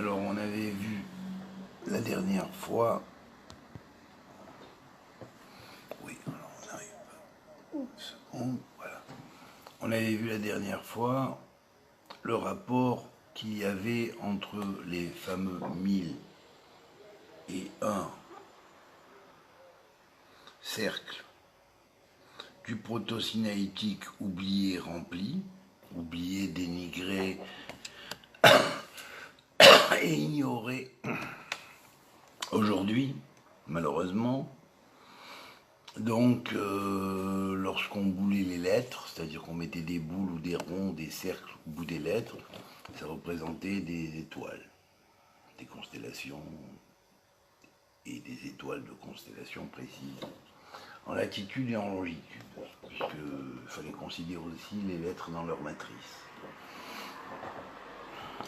Alors on avait vu la dernière fois, oui, alors on arrive pas, une seconde, voilà. On avait vu la dernière fois le rapport qu'il y avait entre les fameux 1001 cercles du proto-sinaïtique oublié rempli, oublié, dénigré et ignoré aujourd'hui, malheureusement. Donc, lorsqu'on boulait les lettres, c'est-à-dire qu'on mettait des boules ou des ronds, des cercles au bout des lettres, ça représentait des étoiles, des constellations et des étoiles de constellations précises, en latitude et en longitude, puisqu'il fallait considérer aussi les lettres dans leur matrice.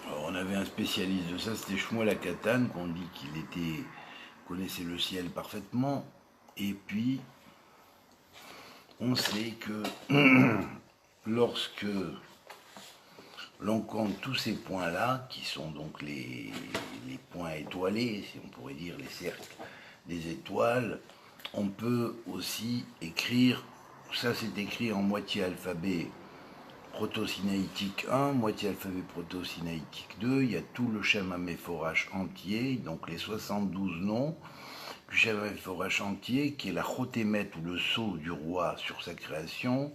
Alors, on avait un spécialiste de ça, c'était Shmuel Akatan, qu'on dit qu'il connaissait le ciel parfaitement, et puis on sait que lorsque l'on compte tous ces points-là, qui sont donc les points étoilés, si on pourrait dire les cercles des étoiles, on peut aussi écrire, ça c'est écrit en moitié alphabet proto-sinaïtique 1, moitié alphabet proto-sinaïtique 2, il y a tout le Shem HaMeforash entier, donc les 72 noms du Shem HaMeforash entier, qui est la Chotémet ou le sceau du roi sur sa création,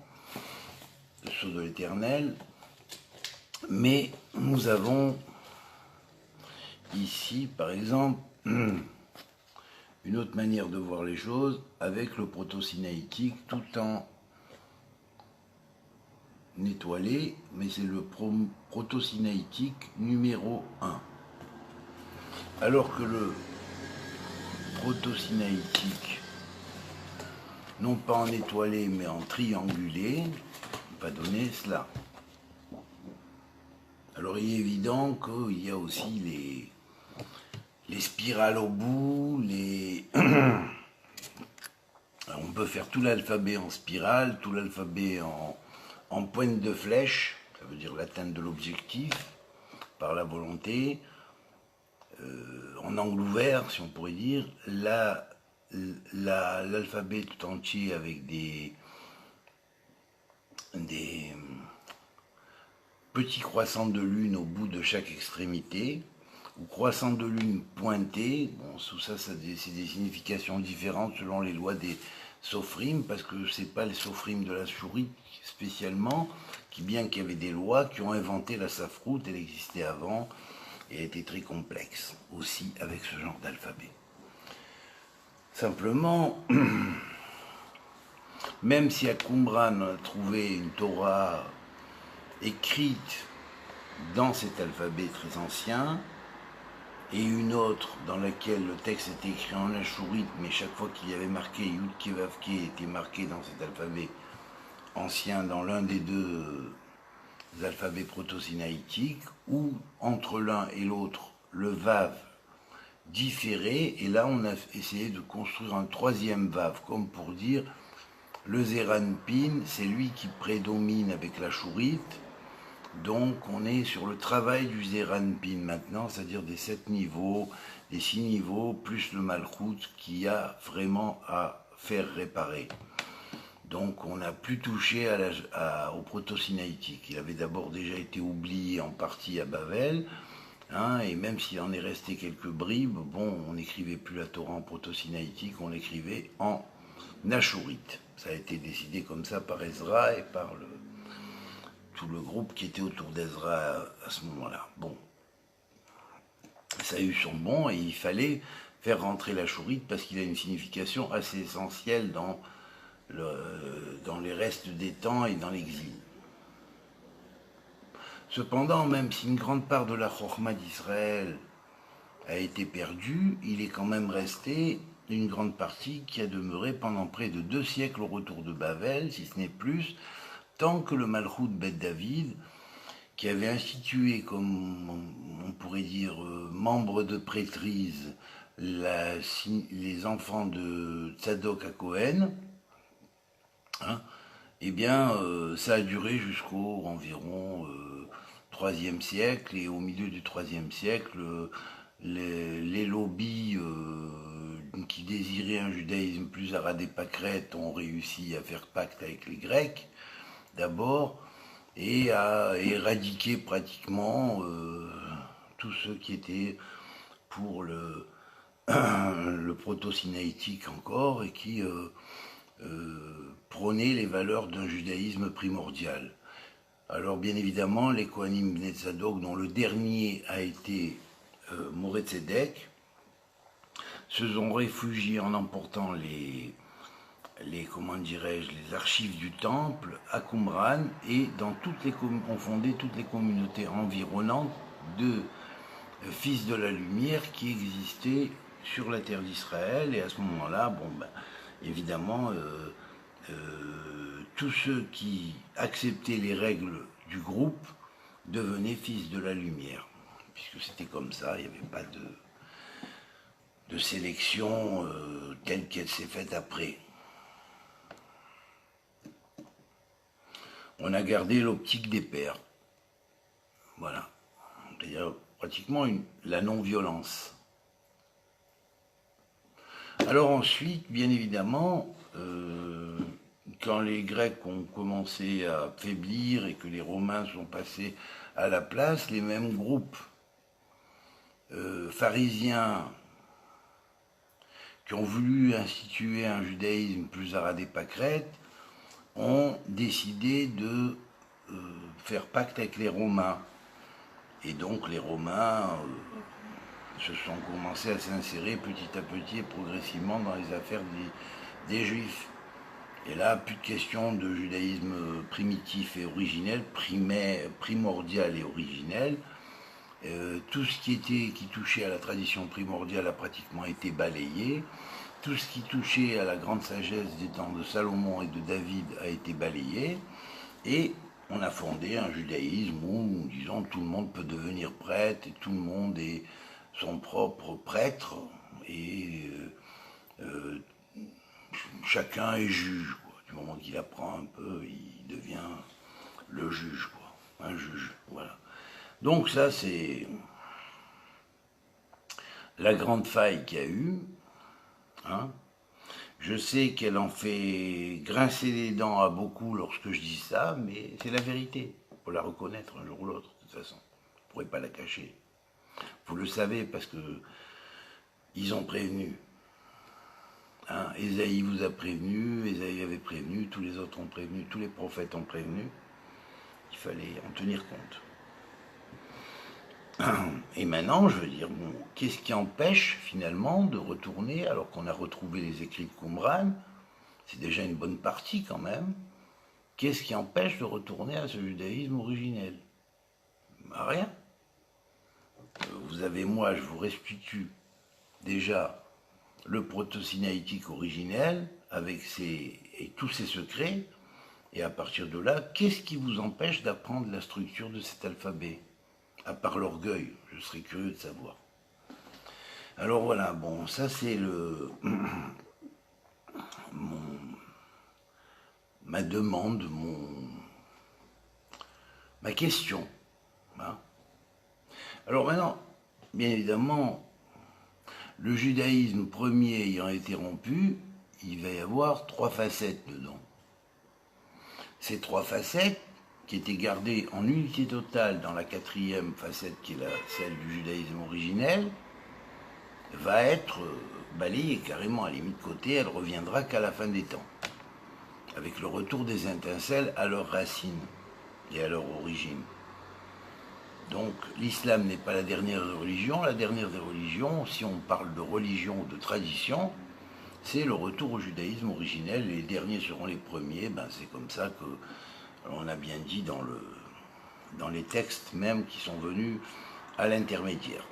le sceau de l'Éternel. Mais nous avons ici, par exemple, une autre manière de voir les choses avec le proto-sinaïtique tout en étoilé, mais c'est le proto-sinaïtique numéro 1. Alors que le proto-sinaïtique, non pas en étoilé, mais en triangulé, va donner cela. Alors il est évident qu'il y a aussi les spirales au bout, on peut faire tout l'alphabet en spirale, tout l'alphabet en pointe de flèche, ça veut dire l'atteinte de l'objectif par la volonté, en angle ouvert, si on pourrait dire, l'alphabet tout entier avec des petits croissants de lune au bout de chaque extrémité, ou croissants de lune pointés. Bon, tout ça, c'est des significations différentes selon les lois des sophrim, parce que c'est pas les sophrim de la souris spécialement, qui bien qu'il y avait des lois qui ont inventé la safroute, elle existait avant, et elle était très complexe, aussi avec ce genre d'alphabet. Simplement, même si à Qumran on a trouvé une Torah écrite dans cet alphabet très ancien, et une autre dans laquelle le texte était écrit en achourite, mais chaque fois qu'il y avait marqué Yud Kevavke était marqué dans cet alphabet ancien, dans l'un des deux alphabets proto-sinaïtiques, ou entre l'un et l'autre le Vav différé, et là on a essayé de construire un troisième Vav, comme pour dire le Zeranpin, c'est lui qui prédomine avec la chourite. Donc on est sur le travail du Zeranpin maintenant, c'est-à-dire des 7 niveaux, des 6 niveaux, plus le Malchut qui a vraiment à faire réparer. Donc on n'a plus touché au proto-sinaïtique. Il avait d'abord déjà été oublié en partie à Bavel, et même s'il en est resté quelques bribes, bon, on n'écrivait plus la Torah en proto-sinaïtique, on l'écrivait en achourite. Ça a été décidé comme ça par Ezra et par tout le groupe qui était autour d'Ezra à ce moment-là. Bon, ça a eu son bon et il fallait faire rentrer la chourite parce qu'il a une signification assez essentielle dans les restes des temps et dans l'exil. Cependant, même si une grande part de la Chokhma d'Israël a été perdue, il est quand même resté une grande partie qui a demeuré pendant près de 2 siècles au retour de Bavel, si ce n'est plus, tant que le Malchut Beth David, qui avait institué, comme on pourrait dire, membre de prêtrise, les enfants de Tzadok à Cohen, eh bien, ça a duré jusqu'au environ IIIe siècle, et au milieu du IIIe siècle, les lobbies qui désiraient un judaïsme plus arabe et pâquerette ont réussi à faire pacte avec les Grecs, d'abord, et à éradiquer pratiquement tous ceux qui étaient pour le proto-sinaïtique encore, et qui prônaient les valeurs d'un judaïsme primordial. Alors bien évidemment, les Kohanim Bnei Tzadok, dont le dernier a été Moré Tzedek, se sont réfugiés en emportant les archives du temple à Qumran, et ont fondé toutes les communautés environnantes de fils de la lumière qui existaient sur la terre d'Israël. Et à ce moment-là, évidemment, tous ceux qui acceptaient les règles du groupe devenaient fils de la lumière, puisque c'était comme ça, il n'y avait pas de sélection telle qu'elle s'est faite après. On a gardé l'optique des pères, voilà, c'est-à-dire pratiquement la non-violence. Alors ensuite, bien évidemment, quand les Grecs ont commencé à faiblir et que les Romains sont passés à la place, les mêmes groupes pharisiens qui ont voulu instituer un judaïsme plus arabe et pâquerette ont décidé de faire pacte avec les Romains. Et donc les Romains se sont commencés à s'insérer petit à petit et progressivement dans les affaires des Juifs. Et là, plus de question de judaïsme primitif et originel, primordial et originel. Tout ce qui touchait à la tradition primordiale a pratiquement été balayé. Tout ce qui touchait à la grande sagesse des temps de Salomon et de David a été balayé. Et on a fondé un judaïsme où, disons, tout le monde peut devenir prêtre et tout le monde est son propre prêtre, et chacun est juge, quoi. Du moment qu'il apprend un peu, il devient le juge, quoi. Un juge, voilà. Donc ça, c'est la grande faille qu'il y a eu. Hein. Je sais qu'elle en fait grincer les dents à beaucoup lorsque je dis ça, mais c'est la vérité. Il faut la reconnaître un jour ou l'autre, de toute façon. Vous ne pourrez pas la cacher. Vous le savez parce que ils ont prévenu. Hein, Ésaïe vous a prévenu, Ésaïe avait prévenu, tous les autres ont prévenu, tous les prophètes ont prévenu. Il fallait en tenir compte. Et maintenant, je veux dire, bon, qu'est-ce qui empêche finalement de retourner, alors qu'on a retrouvé les écrits de Qumran, c'est déjà une bonne partie quand même, qu'est-ce qui empêche de retourner à ce judaïsme originel? Rien. Vous avez, moi, je vous restitue déjà le proto-sinaïtique originel avec tous ses secrets, et à partir de là, qu'est-ce qui vous empêche d'apprendre la structure de cet alphabet? À part l'orgueil, je serais curieux de savoir. Alors voilà, bon, ça c'est ma demande, ma question. Hein. Alors maintenant, bien évidemment, le judaïsme premier ayant été rompu, il va y avoir 3 facettes dedans. Ces 3 facettes, qui étaient gardées en unité totale dans la 4e facette, qui est celle du judaïsme originel, va être balayée carrément à la limite côté, elle reviendra qu'à la fin des temps, avec le retour des étincelles à leurs racines et à leur origine. Donc l'islam n'est pas la dernière des religions. La dernière des religions, si on parle de religion ou de tradition, c'est le retour au judaïsme originel. Les derniers seront les premiers. C'est comme ça que on a bien dit dans les textes même qui sont venus à l'intermédiaire.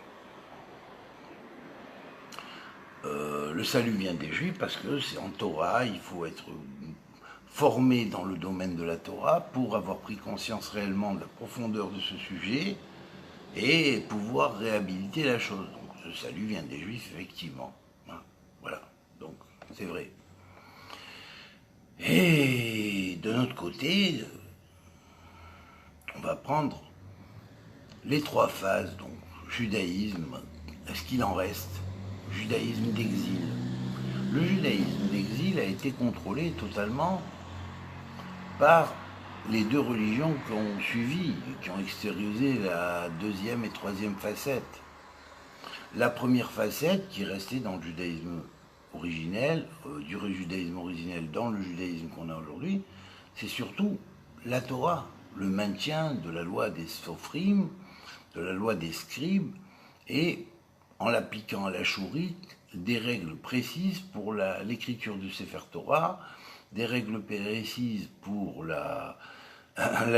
Le salut vient des Juifs parce que c'est en Torah, il faut être formé dans le domaine de la Torah pour avoir pris conscience réellement de la profondeur de ce sujet et pouvoir réhabiliter la chose. Donc ce salut vient des Juifs, effectivement. Voilà, donc c'est vrai. Et de notre côté, on va prendre les trois phases, donc judaïsme, est-ce qu'il en reste? Judaïsme d'exil. Le judaïsme d'exil a été contrôlé totalement par les deux religions qui ont suivi, qui ont extériorisé la deuxième et troisième facette. La première facette, qui est restée dans le judaïsme originel, du judaïsme originel dans le judaïsme qu'on a aujourd'hui, c'est surtout la Torah, le maintien de la loi des sophrim, de la loi des scribes, et en l'appliquant à la chourite, des règles précises pour l'écriture du Sefer Torah, des règles précises pour la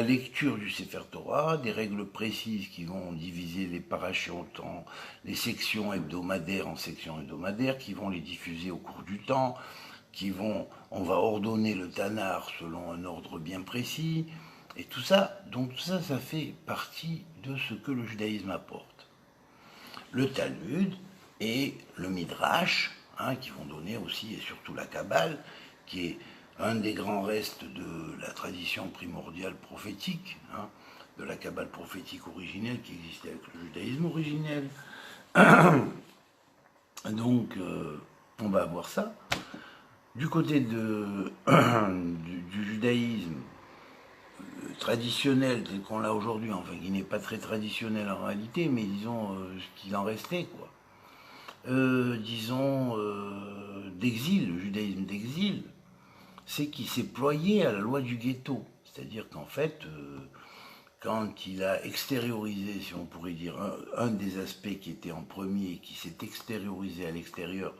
lecture du Sefer Torah, des règles précises qui vont diviser les parachutes en les sections hebdomadaires en sections hebdomadaires, qui vont les diffuser au cours du temps, on va ordonner le Tanakh selon un ordre bien précis, et tout ça, donc tout ça, ça fait partie de ce que le judaïsme apporte. Le Talmud et le Midrash, qui vont donner aussi, et surtout la Kabbale, qui est un des grands restes de la tradition primordiale prophétique, de la Kabbale prophétique originelle qui existait avec le judaïsme originel. Donc, on va avoir ça. Du côté du judaïsme traditionnel tel qu'on l'a aujourd'hui, enfin qui n'est pas très traditionnel en réalité, mais disons ce qu'il en restait, quoi. D'exil, le judaïsme d'exil, c'est qu'il s'est ployé à la loi du ghetto. C'est-à-dire qu'en fait, quand il a extériorisé, si on pourrait dire, un des aspects qui était en premier, qui s'est extériorisé à l'extérieur,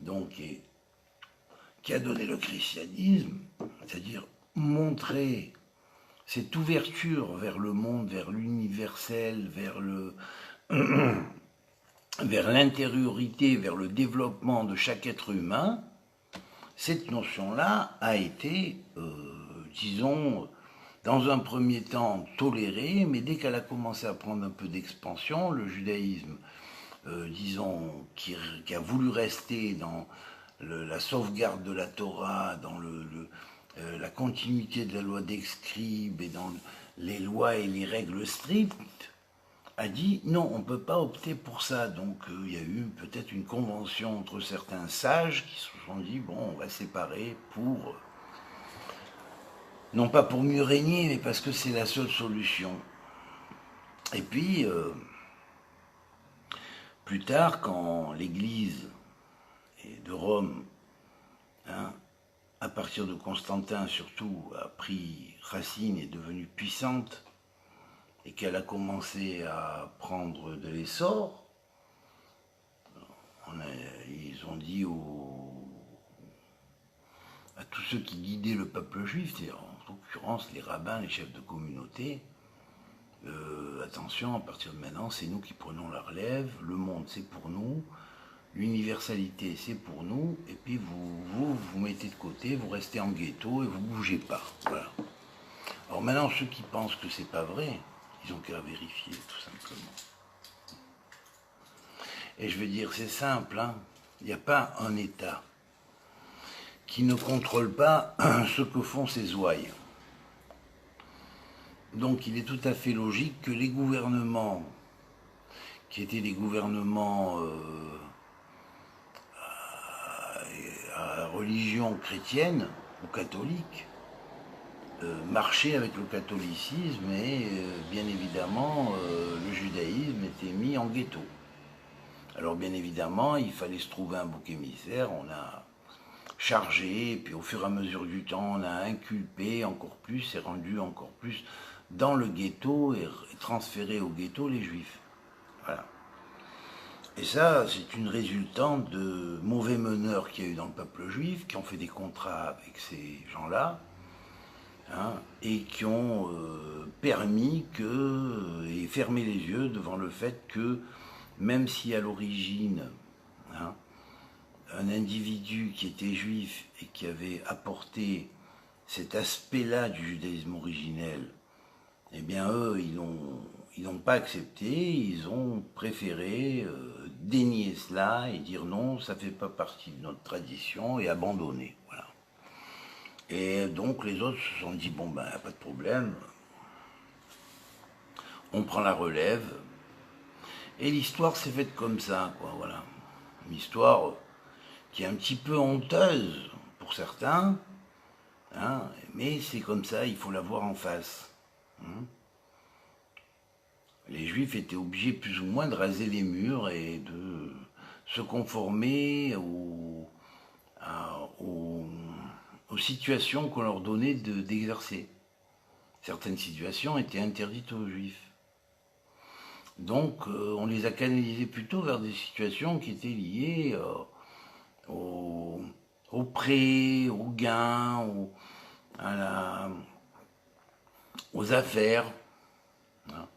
donc, et qui a donné le christianisme, c'est-à-dire montrer cette ouverture vers le monde, vers l'universel, vers l'intériorité, vers le développement de chaque être humain, cette notion-là a été, disons, dans un premier temps tolérée, mais dès qu'elle a commencé à prendre un peu d'expansion, le judaïsme, disons, qui a voulu rester dans la sauvegarde de la Torah, dans la continuité de la loi des scribes et dans les lois et les règles strictes, a dit non, on ne peut pas opter pour ça. Donc il y a eu peut-être une convention entre certains sages qui se sont dit bon, on va séparer pour, non pas pour mieux régner, mais parce que c'est la seule solution. Et puis, plus tard, quand l'Église de Rome, à partir de Constantin surtout, a pris racine et est devenue puissante, et qu'elle a commencé à prendre de l'essor, ils ont dit à tous ceux qui guidaient le peuple juif, c'est-à-dire en l'occurrence les rabbins, les chefs de communauté, attention, à partir de maintenant, c'est nous qui prenons la relève, le monde c'est pour nous, l'universalité c'est pour nous, et puis vous mettez de côté, vous restez en ghetto et vous bougez pas. Voilà. Alors maintenant, ceux qui pensent que c'est pas vrai, ils ont qu'à vérifier, tout simplement. Et je veux dire, c'est simple, il n'y a pas un État qui ne contrôle pas ce que font ses ouailles. Donc il est tout à fait logique que les gouvernements, qui étaient des gouvernements à religion chrétienne ou catholique, marchaient avec le catholicisme et bien évidemment le judaïsme était mis en ghetto. Alors bien évidemment, il fallait se trouver un bouc émissaire, on a chargé, et puis au fur et à mesure du temps, on a inculpé encore plus et rendu encore plus dans le ghetto et transféré au ghetto les juifs. Voilà. Et ça, c'est une résultante de mauvais meneurs qu'il y a eu dans le peuple juif, qui ont fait des contrats avec ces gens-là, et qui ont permis et fermé les yeux devant le fait que, même si à l'origine, un individu qui était juif et qui avait apporté cet aspect-là du judaïsme originel, eh bien eux, ils n'ont pas accepté, ils ont préféré dénier cela et dire non, ça ne fait pas partie de notre tradition et abandonner. Voilà. Et donc les autres se sont dit, bon ben, pas de problème, on prend la relève, et l'histoire s'est faite comme ça, quoi, voilà. Une histoire qui est un petit peu honteuse pour certains, hein, mais c'est comme ça, il faut la voir en face. Hein. Les Juifs étaient obligés plus ou moins de raser les murs et de se conformer aux situations qu'on leur donnait d'exercer. Certaines situations étaient interdites aux Juifs. Donc on les a canalisés plutôt vers des situations qui étaient liées au prêt, au gain, aux affaires, hein,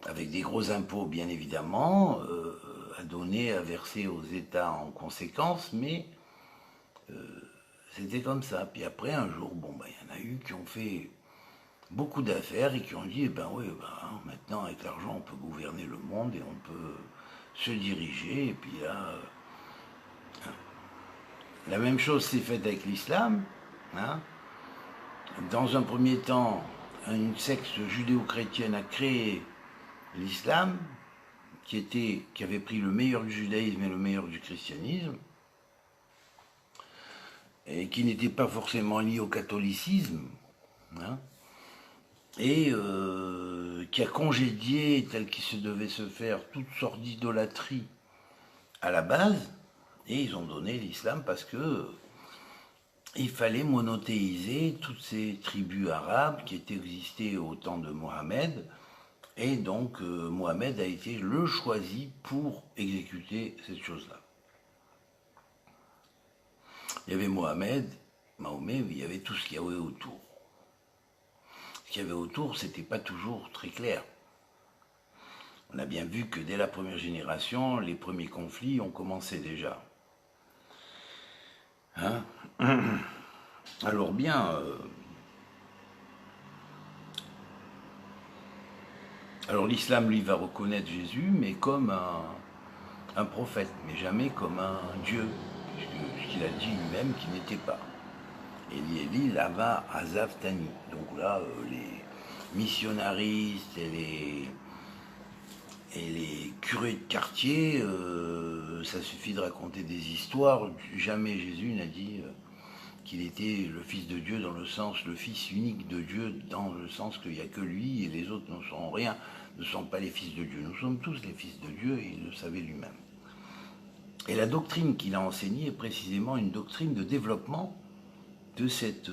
avec des gros impôts bien évidemment, à donner, à verser aux États en conséquence, mais c'était comme ça. Puis après, un jour, bon, il y en a eu qui ont fait beaucoup d'affaires et qui ont dit, eh ben oui, maintenant avec l'argent on peut gouverner le monde et on peut se diriger, et puis là, la même chose s'est faite avec l'islam, hein. Dans un premier temps, une secte judéo-chrétienne a créé l'islam, qui avait pris le meilleur du judaïsme et le meilleur du christianisme, et qui n'était pas forcément lié au catholicisme, hein, et qui a congédié, tel qu'il se devait se faire, toutes sortes d'idolâtries à la base, et ils ont donné l'islam parce que il fallait monothéiser toutes ces tribus arabes qui étaient existées au temps de Mohammed, et donc Mohammed a été le choisi pour exécuter cette chose-là. Il y avait Mohammed, Mahomet, mais il y avait tout ce qu'il y avait autour. Ce qu'il y avait autour, c'était pas toujours très clair. On a bien vu que dès la première génération, les premiers conflits ont commencé déjà. Hein? Alors bien, alors l'islam, lui, va reconnaître Jésus, mais comme un prophète, mais jamais comme un Dieu, puisqu'il a dit lui-même qu'il n'était pas. Eli Lava Azav Tani. Donc là, les missionnaristes et les curés de quartier, ça suffit de raconter des histoires. Jamais Jésus n'a dit qu'il était le Fils de Dieu dans le sens, le Fils unique de Dieu dans le sens qu'il n'y a que lui et les autres ne sont rien, ne sont pas les fils de Dieu. Nous sommes tous les fils de Dieu et il le savait lui-même. Et la doctrine qu'il a enseignée est précisément une doctrine de développement de cette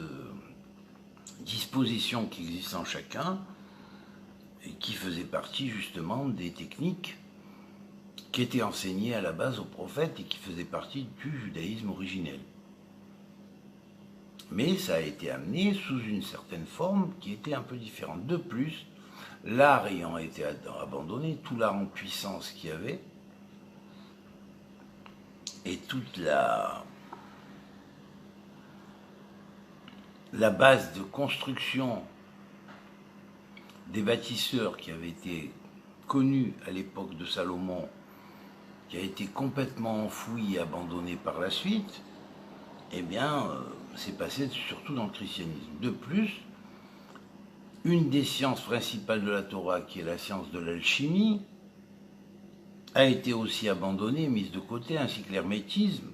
disposition qui existe en chacun et qui faisait partie justement des techniques qui étaient enseignées à la base aux prophètes et qui faisaient partie du judaïsme originel. Mais ça a été amené sous une certaine forme qui était un peu différente. De plus, l'art ayant été abandonné, tout l'art en puissance qu'il y avait, et toute la base de construction des bâtisseurs qui avait été connue à l'époque de Salomon, qui a été complètement enfouie et abandonnée par la suite, eh bien, c'est passé surtout dans le christianisme. De plus, une des sciences principales de la Torah, qui est la science de l'alchimie, a été aussi abandonnée, mise de côté, ainsi que l'hermétisme.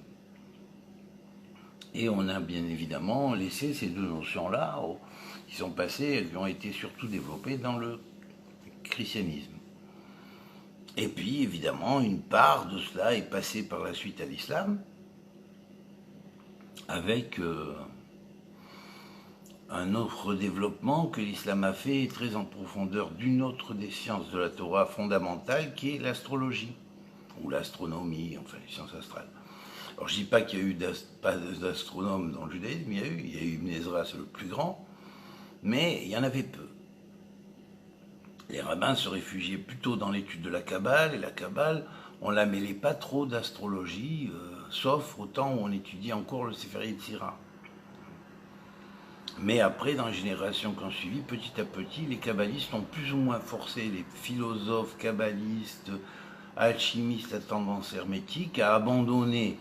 Et on a bien évidemment laissé ces deux notions-là qui sont passées, qui ont été surtout développées dans le christianisme. Et puis, évidemment, une part de cela est passée par la suite à l'islam, avec un autre développement que l'islam a fait très en profondeur d'une autre des sciences de la Torah fondamentale, qui est l'astrologie, ou l'astronomie, enfin les sciences astrales. Alors je ne dis pas qu'il y a eu pas d'astronomes dans le judaïsme, il y a eu Ibn Ezra, c'est le plus grand, mais il y en avait peu. Les rabbins se réfugiaient plutôt dans l'étude de la Kabbale, et la Kabbale, on ne la mêlait pas trop d'astrologie, sauf au temps où on étudiait encore le Sefer Yetzira. Mais après, dans les générations qui ont suivi, petit à petit, les kabbalistes ont plus ou moins forcé les philosophes kabbalistes, alchimistes à tendance hermétique à abandonner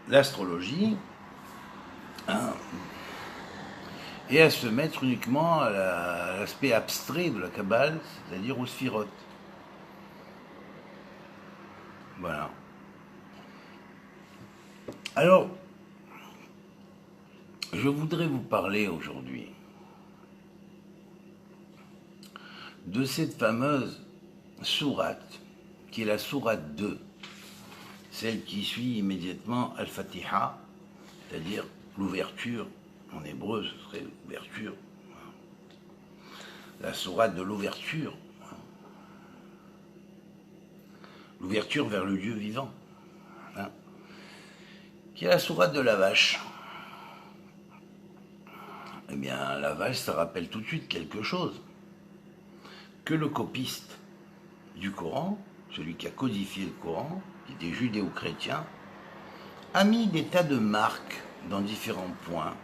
l'astrologie, hein, et à se mettre uniquement à l'aspect abstrait de la Kabbale, c'est-à-dire aux sphirotes. Voilà. Alors, je voudrais vous parler aujourd'hui de cette fameuse sourate, qui est la sourate 2, celle qui suit immédiatement Al-Fatiha, c'est-à-dire l'ouverture, en hébreu ce serait l'ouverture, la sourate de l'ouverture, l'ouverture vers le Dieu vivant, hein, qui est la sourate de la vache. Eh bien, la vache, ça rappelle tout de suite quelque chose, que le copiste du Coran, celui qui a codifié le Coran, qui était judéo-chrétien, a mis des tas de marques dans différents points.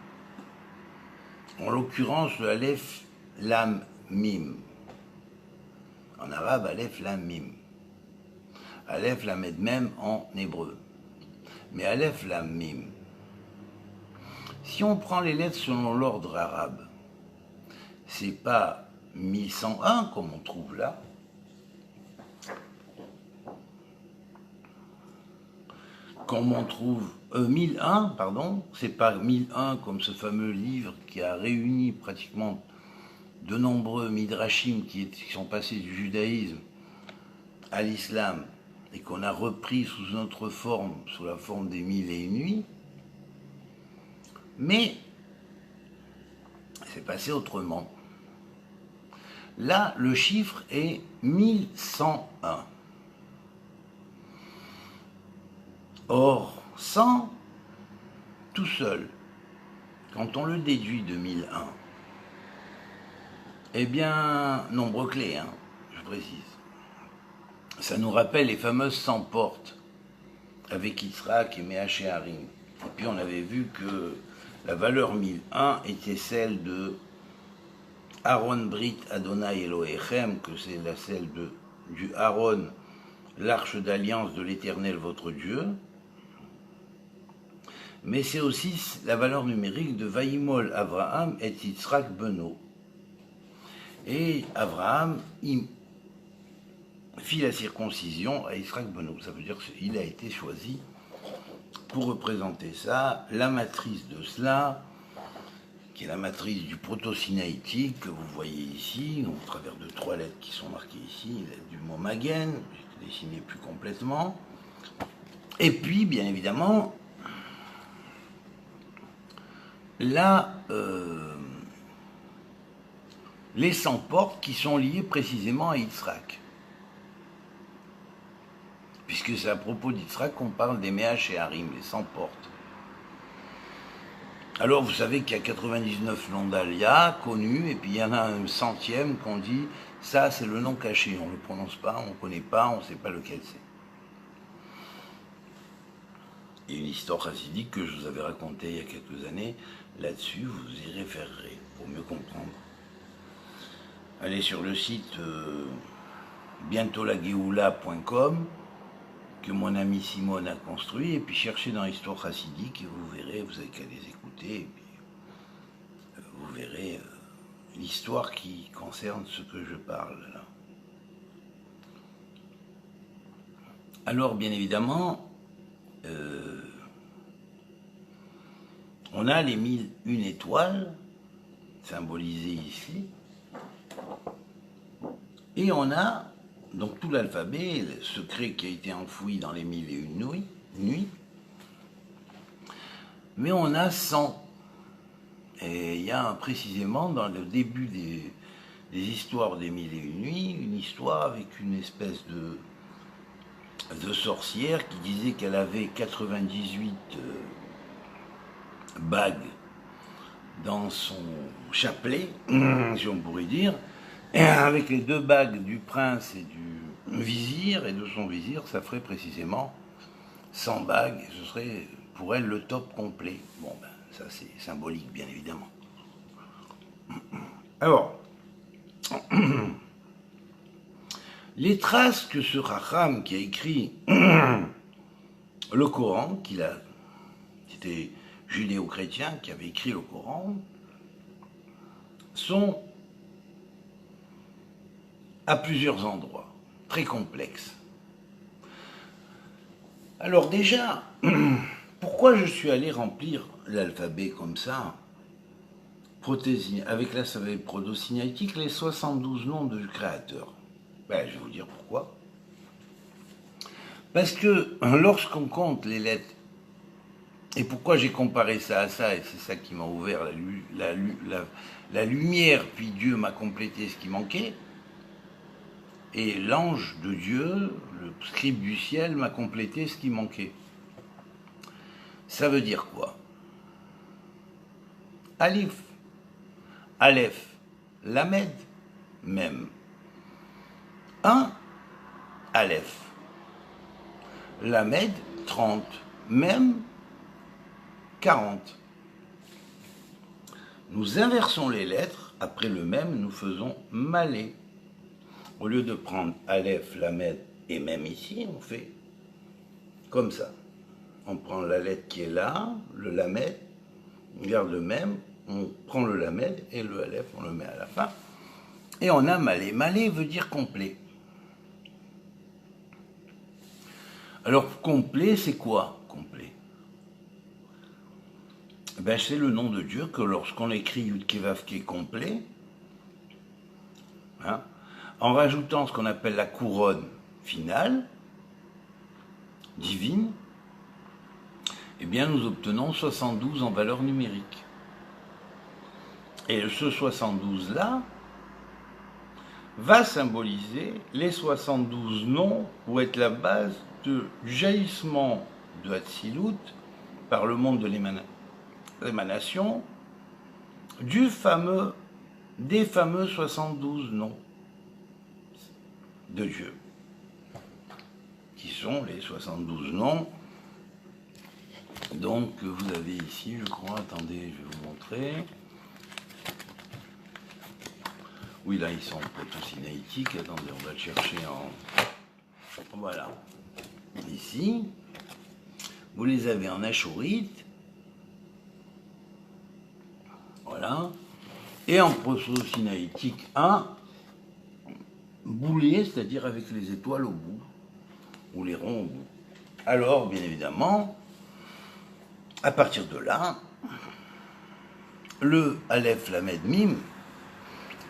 En l'occurrence, le Aleph, Lam, Mim. En arabe, Aleph, Lam, Mim. Aleph, Lamed, Mem en hébreu. Mais Aleph, Lam, Mim. Si on prend les lettres selon l'ordre arabe, c'est pas 1101 comme on trouve là, comme on trouve 1001, pardon, c'est pas 1001 comme ce fameux livre qui a réuni pratiquement de nombreux midrashim qui sont passés du judaïsme à l'islam et qu'on a repris sous une autre forme, sous la forme des 1001 nuits, mais c'est passé autrement. Là, le chiffre est 1101. Or, 100, tout seul, quand on le déduit de 1001, eh bien, nombre clé, hein, je précise. Ça nous rappelle les fameuses 100 portes avec Yitzhak et Méachéarim. Et puis on avait vu que la valeur 1001 était celle de Aaron Brit Adonai Elohechem, que c'est celle du Aaron, l'arche d'alliance de l'Éternel votre Dieu. Mais c'est aussi la valeur numérique de Vaïmol Avraham et Yitzhak Beno. Et Avraham fit la circoncision à Yitzhak Beno. Ça veut dire qu'il a été choisi pour représenter ça. La matrice de cela, qui est la matrice du proto-sinaïtique que vous voyez ici, au travers de 3 lettres qui sont marquées ici, du mot Magen, j'ai dessiné plus complètement. Et puis, bien évidemment, là, les 100 portes qui sont liées précisément à Yitzhak. Puisque c'est à propos d'Yitzhak qu'on parle des Méachéarim, les 100 portes. Alors vous savez qu'il y a 99 noms d'Alia connus, et puis il y en a un 100e qu'on dit, ça c'est le nom caché, on ne le prononce pas, on ne connaît pas, on ne sait pas lequel c'est. Il y a une histoire chassidique que je vous avais racontée il y a quelques années, là-dessus vous y référerez pour mieux comprendre. Allez sur le site bientôtlageoula.com que mon ami Simone a construit, et puis cherchez dans l'histoire chassidique et vous verrez, vous avez qu'à les écouter, et puis vous verrez l'histoire qui concerne ce que je parle là. Alors bien évidemment, on a les 1001 étoiles symbolisées ici, et on a donc tout l'alphabet, le secret qui a été enfoui dans les 1001 nuits, mais on a 100. Et il y a précisément dans le début des histoires des 1001 nuits, une histoire avec une espèce de sorcière qui disait qu'elle avait 98 bagues dans son chapelet, si on pourrait dire, et avec les 2 bagues du prince et du vizir, et de son vizir, ça ferait précisément 100 bagues, et ce serait pour elle le top complet. Bon, ben, ça c'est symbolique, bien évidemment. Alors, les traces que ce Racham qui a écrit le Coran, qui était judéo-chrétien, qui avait écrit le Coran, sont à plusieurs endroits, très complexes. Alors déjà, pourquoi je suis allé remplir l'alphabet comme ça, avec l'alphabet proto-sinaïtique, les 72 noms du créateur? Ben, je vais vous dire pourquoi. Parce que lorsqu'on compte les lettres, et pourquoi j'ai comparé ça à ça, et c'est ça qui m'a ouvert la lumière, puis Dieu m'a complété ce qui manquait, et l'ange de Dieu, le scribe du ciel, m'a complété ce qui manquait. Ça veut dire quoi? Alif, Aleph, Lamed, même. 1, Aleph. Lamed, 30. Même, 40. Nous inversons les lettres. Après le même, nous faisons malé. Au lieu de prendre Aleph, Lamed et même ici, on fait comme ça. On prend la lettre qui est là, le Lamed, on garde le même, on prend le Lamed et le Aleph, on le met à la fin. Et on a malé. Malé veut dire complet. Alors, complet, c'est quoi, complet? Ben, c'est le nom de Dieu que lorsqu'on écrit Yud-Kevavke complet, hein, en rajoutant ce qu'on appelle la couronne finale, divine, eh bien, nous obtenons 72 en valeur numérique. Et ce 72-là va symboliser les 72 noms pour être la base du jaillissement de Hatzilut par le monde de l'émanation des fameux 72 noms de Dieu, qui sont les 72 noms donc que vous avez ici, je crois. Attendez, je vais vous montrer. Oui, là, ils sont proto-sinaïtiques. Attendez, on va le chercher en... Voilà. Ici, vous les avez en achorite. Voilà. Et en proto-sinaïtique 1, boulet, c'est-à-dire avec les étoiles au bout, ou les ronds au bout. Alors, bien évidemment, à partir de là, le Aleph, Lamed, Mim,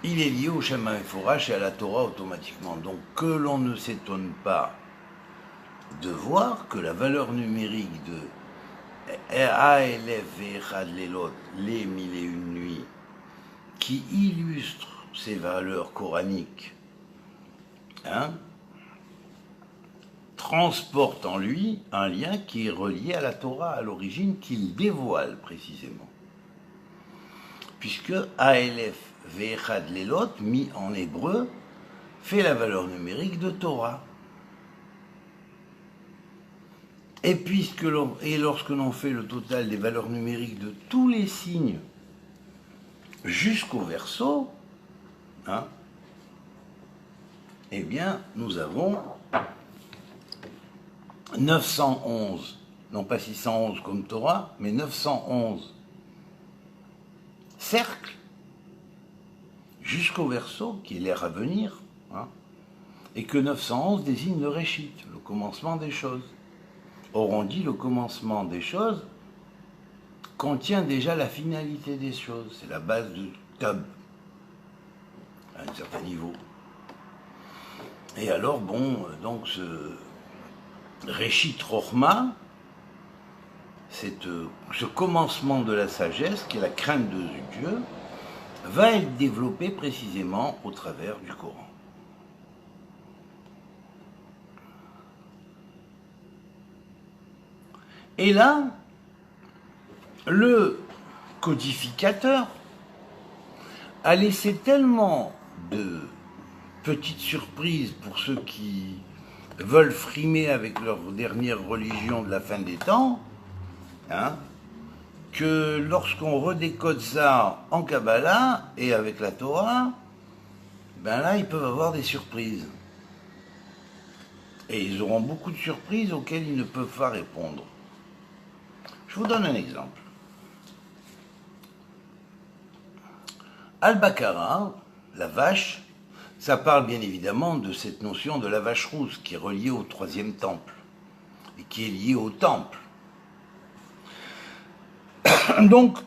il est lié au Shema Meforash et à la Torah automatiquement. Donc que l'on ne s'étonne pas de voir que la valeur numérique de Aleph Echad Lelot, les 1001 nuits, qui illustre ces valeurs coraniques, hein, transporte en lui un lien qui est relié à la Torah à l'origine, qu'il dévoile précisément. Puisque Aleph Ve'echad Lelot, mis en hébreu, fait la valeur numérique de Torah. Et lorsque l'on fait le total des valeurs numériques de tous les signes jusqu'au verso, hein, eh bien, nous avons 911, non pas 611 comme Torah, mais 911 cercles jusqu'au verso, qui est l'ère à venir, hein, et que 911 désigne le Réchit, le commencement des choses. Or, on dit le commencement des choses contient déjà la finalité des choses. C'est la base de Tab, à un certain niveau. Et alors, bon, donc ce Réchit Rochma, ce commencement de la sagesse, qui est la crainte de Dieu, va être développé précisément au travers du Coran. Et là, le codificateur a laissé tellement de petites surprises pour ceux qui veulent frimer avec leur dernière religion de la fin des temps, hein, que lorsqu'on redécode ça en Kabbalah et avec la Torah, ben là, ils peuvent avoir des surprises. Et ils auront beaucoup de surprises auxquelles ils ne peuvent pas répondre. Je vous donne un exemple. Al-Baqara, la vache, ça parle bien évidemment de cette notion de la vache rousse qui est reliée au troisième temple et qui est liée au temple. Donc,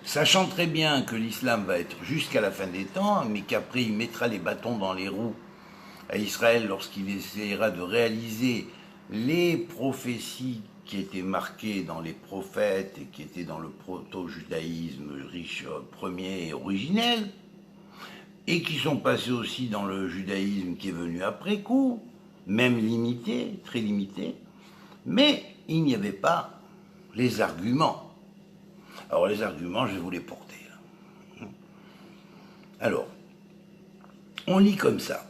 sachant très bien que l'islam va être jusqu'à la fin des temps, mais qu'après il mettra les bâtons dans les roues à Israël lorsqu'il essaiera de réaliser les prophéties qui étaient marquées dans les prophètes et qui étaient dans le proto-judaïsme riche, premier et originel, et qui sont passés aussi dans le judaïsme qui est venu après coup, même limité, très limité, mais il n'y avait pas les arguments. Alors les arguments, je vais vous les porter. Alors, on lit comme ça.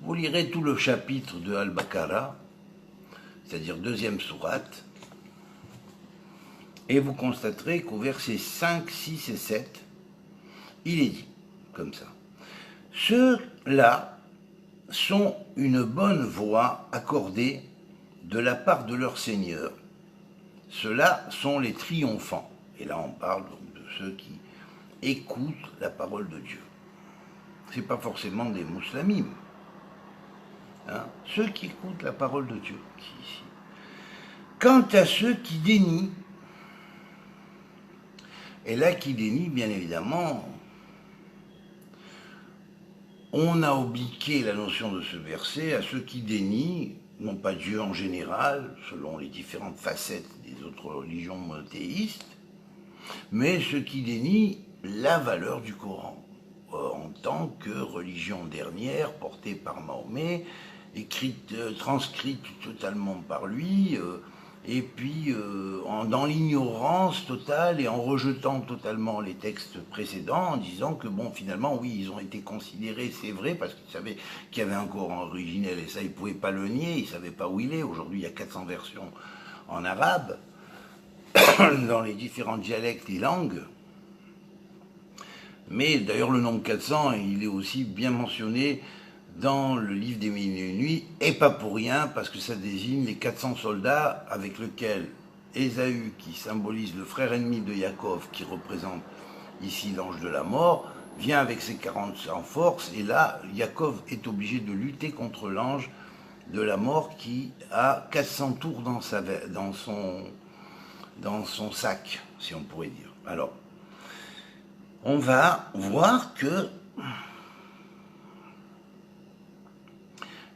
Vous lirez tout le chapitre de Al-Baqara, c'est-à-dire deuxième sourate, et vous constaterez qu'au verset 5, 6 et 7, il est dit comme ça. Ceux-là sont une bonne voie accordée de la part de leur Seigneur. Ceux-là sont les triomphants. Et là, on parle donc de ceux qui écoutent la parole de Dieu. Ce n'est pas forcément des mouslamim. Hein, ceux qui écoutent la parole de Dieu. Quant à ceux qui dénient, et là qui dénient, bien évidemment, on a obliqué la notion de ce verset à ceux qui dénient, non pas Dieu en général, selon les différentes facettes des autres religions monothéistes, mais ceux qui dénient la valeur du Coran, en tant que religion dernière portée par Mahomet, écrite, transcrite totalement par lui, et puis dans l'ignorance totale et en rejetant totalement les textes précédents, en disant que bon, finalement, oui, ils ont été considérés, c'est vrai, parce qu'ils savaient qu'il y avait un Coran originel, et ça, ils ne pouvaient pas le nier, ils ne savaient pas où il est. Aujourd'hui, il y a 400 versions en arabe, dans les différents dialectes et langues. Mais d'ailleurs, le nombre 400, il est aussi bien mentionné dans le livre des Mille et une Nuits, et pas pour rien, parce que ça désigne les 400 soldats avec lesquels Ésaü, qui symbolise le frère ennemi de Yaakov, qui représente ici l'ange de la mort, vient avec ses 40 en force, et là, Yaakov est obligé de lutter contre l'ange de la mort qui a 400 tours dans son sac, si on pourrait dire. Alors, on va voir que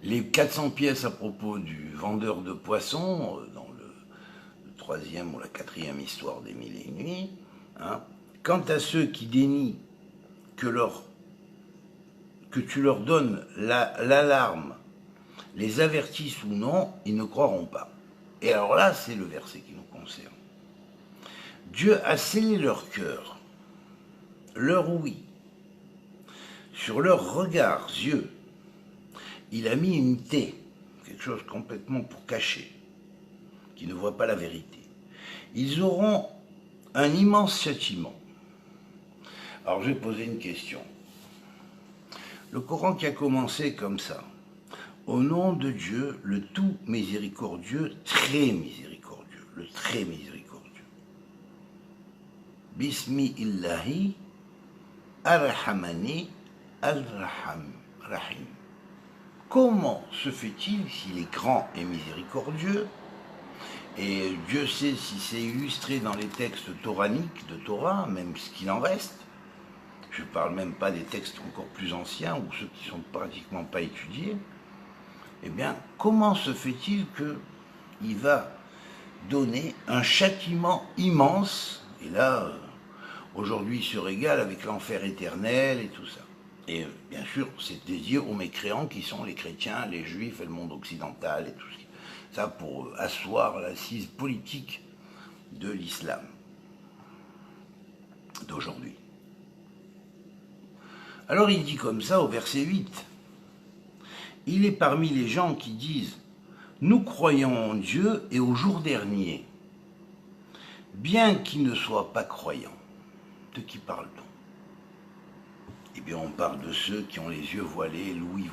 les 400 pièces à propos du vendeur de poissons, dans le troisième ou la quatrième histoire des Mille et une Nuits, hein, quant à ceux qui dénient que tu leur donnes l'alarme, les avertisses ou non, ils ne croiront pas. Et alors là, c'est le verset qui nous concerne. Dieu a scellé leur cœur, leur ouïe, sur leurs regards, yeux. Il a mis une taie, quelque chose complètement pour cacher, qui ne voit pas la vérité. Ils auront un immense châtiment. Alors je vais poser une question. Le Coran qui a commencé comme ça, au nom de Dieu, le tout miséricordieux, très miséricordieux, le très miséricordieux. Bismillahi ar-Rahmani ar-Rahim. Comment se fait-il s'il est grand et miséricordieux, et Dieu sait si c'est illustré dans les textes toraniques de Torah, même ce qu'il en reste, je ne parle même pas des textes encore plus anciens ou ceux qui ne sont pratiquement pas étudiés, eh bien, comment se fait-il qu'il va donner un châtiment immense, et là, aujourd'hui, il se régale avec l'enfer éternel et tout ça. Et bien sûr, c'est dédié aux mécréants qui sont les chrétiens, les juifs et le monde occidental et tout ça, pour asseoir l'assise politique de l'islam d'aujourd'hui. Alors il dit comme ça au verset 8, « Il est parmi les gens qui disent « Nous croyons en Dieu et au jour dernier, bien qu'ils ne soient pas croyants. » De qui parle-t-on? Eh bien, on parle de ceux qui ont les yeux voilés, l'ouïe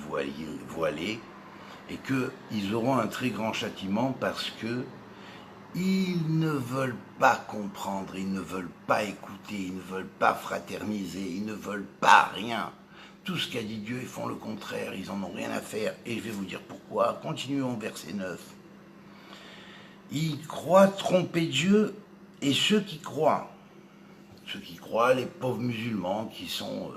voilée, et qu'ils auront un très grand châtiment parce que Ils ne veulent pas comprendre, ils ne veulent pas écouter, ils ne veulent pas fraterniser, ils ne veulent pas rien. Tout ce qu'a dit Dieu, ils font le contraire, ils en ont rien à faire. Et je vais vous dire pourquoi. Continuons verset 9. Ils croient tromper Dieu et ceux qui croient, les pauvres musulmans qui sont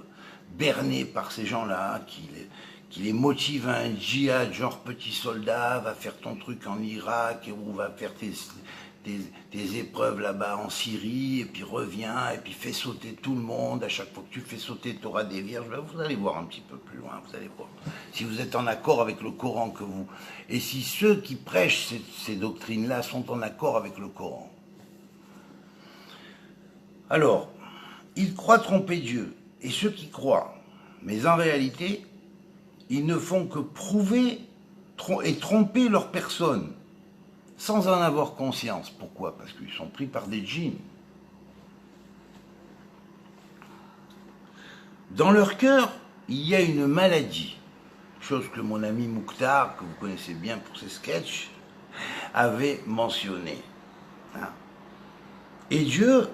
bernés par ces gens-là, qui les motivent à un djihad, genre petit soldat, va faire ton truc en Irak, ou va faire tes épreuves là-bas en Syrie, et puis reviens, et puis fais sauter tout le monde. À chaque fois que tu fais sauter, tu auras des vierges. Vous allez voir un petit peu plus loin, vous allez voir. Si vous êtes en accord avec le Coran que vous... Et si ceux qui prêchent ces doctrines-là sont en accord avec le Coran. Alors, ils croient tromper Dieu, et ceux qui croient, mais en réalité, ils ne font que prouver et tromper leur personne, sans en avoir conscience. Pourquoi? Parce qu'ils sont pris par des djinns. Dans leur cœur, il y a une maladie, chose que mon ami Mouktar, que vous connaissez bien pour ses sketchs, avait mentionné. Et Dieu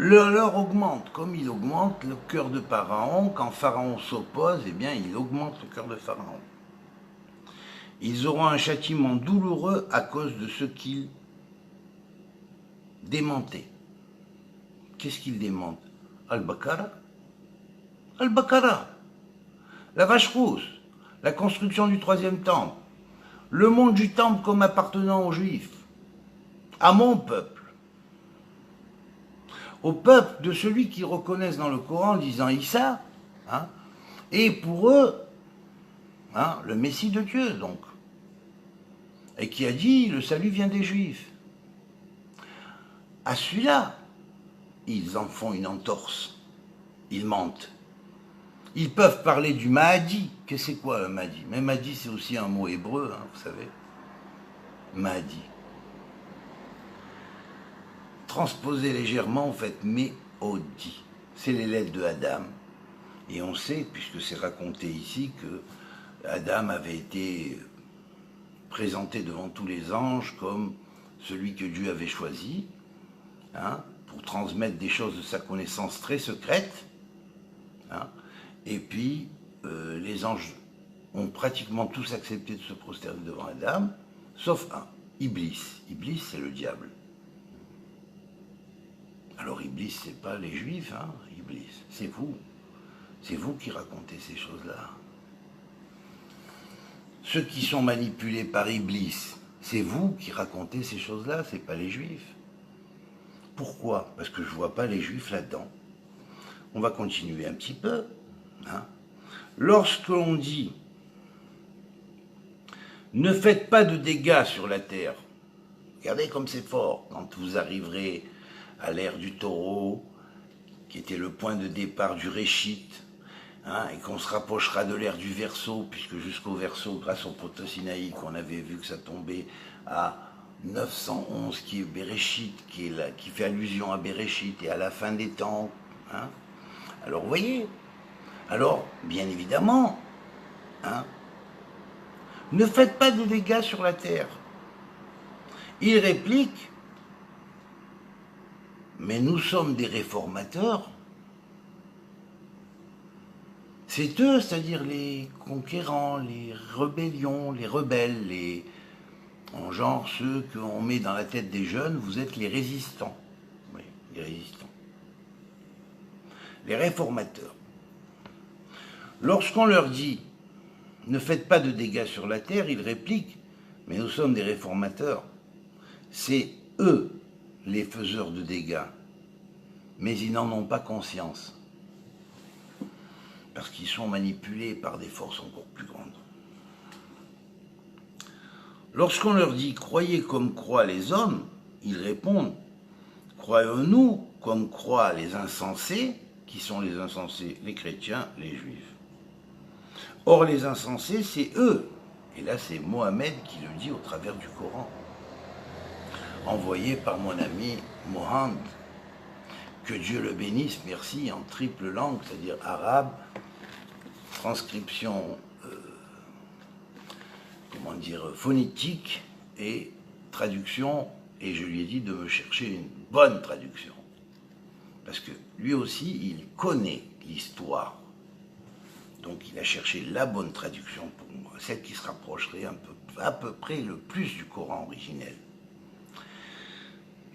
leur augmente, comme il augmente le cœur de Pharaon. Quand Pharaon s'oppose, eh bien, il augmente le cœur de Pharaon. Ils auront un châtiment douloureux à cause de ce qu'ils démentaient. Qu'est-ce qu'ils démentent? Al-Baqara. Al-Baqara. La vache rousse. La construction du troisième temple. Le monde du temple comme appartenant aux Juifs. À mon peuple. Au peuple de celui qu'ils reconnaissent dans le Coran disant Issa, et pour eux, le Messie de Dieu, donc, et qui a dit le salut vient des Juifs. À celui-là, ils en font une entorse, ils mentent. Ils peuvent parler du Mahdi. Qu'est-ce que c'est quoi le Mahdi? Mais Mahdi, c'est aussi un mot hébreu, vous savez. Mahdi. Transposé légèrement, en fait, Méodi. C'est les lettres de Adam. Et on sait, puisque c'est raconté ici, que Adam avait été présenté devant tous les anges comme celui que Dieu avait choisi, pour transmettre des choses de sa connaissance très secrète. Et puis, les anges ont pratiquement tous accepté de se prosterner devant Adam, sauf un, Iblis. Iblis, c'est le diable. Alors Iblis, c'est pas les Juifs, Iblis, c'est vous. C'est vous qui racontez ces choses-là. Ceux qui sont manipulés par Iblis, c'est vous qui racontez ces choses-là, c'est pas les Juifs. Pourquoi? Parce que je vois pas les Juifs là-dedans. On va continuer un petit peu. Lorsque l'on dit « Ne faites pas de dégâts sur la terre », regardez comme c'est fort, quand vous arriverez à l'ère du taureau, qui était le point de départ du Réchit, et qu'on se rapprochera de l'ère du Verseau, puisque jusqu'au Verseau, grâce au Protosinaïque, on avait vu que ça tombait à 911, qui est Béréchit, qui fait allusion à Béréchit, et à la fin des temps. Alors, vous voyez, alors, bien évidemment, ne faites pas de dégâts sur la terre. Il réplique, mais nous sommes des réformateurs. C'est eux, c'est-à-dire les conquérants, les rébellions, les rebelles, en genre ceux qu'on met dans la tête des jeunes, vous êtes les résistants. Oui, les résistants. Les réformateurs. Lorsqu'on leur dit « Ne faites pas de dégâts sur la terre », ils répliquent « Mais nous sommes des réformateurs. » C'est eux les faiseurs de dégâts, mais ils n'en ont pas conscience, parce qu'ils sont manipulés par des forces encore plus grandes. Lorsqu'on leur dit « Croyez comme croient les hommes », ils répondent « Croyons-nous comme croient les insensés ?» Qui sont les insensés? Les chrétiens, les juifs. Or, les insensés, c'est eux. Et là, c'est Mohammed qui le dit au travers du Coran, envoyé par mon ami Mohammed, que Dieu le bénisse, merci, en triple langue, c'est-à-dire arabe, transcription, phonétique et traduction et je lui ai dit de me chercher une bonne traduction. Parce que lui aussi, il connaît l'histoire. Donc il a cherché la bonne traduction pour moi, celle qui se rapprocherait à peu près le plus du Coran originel.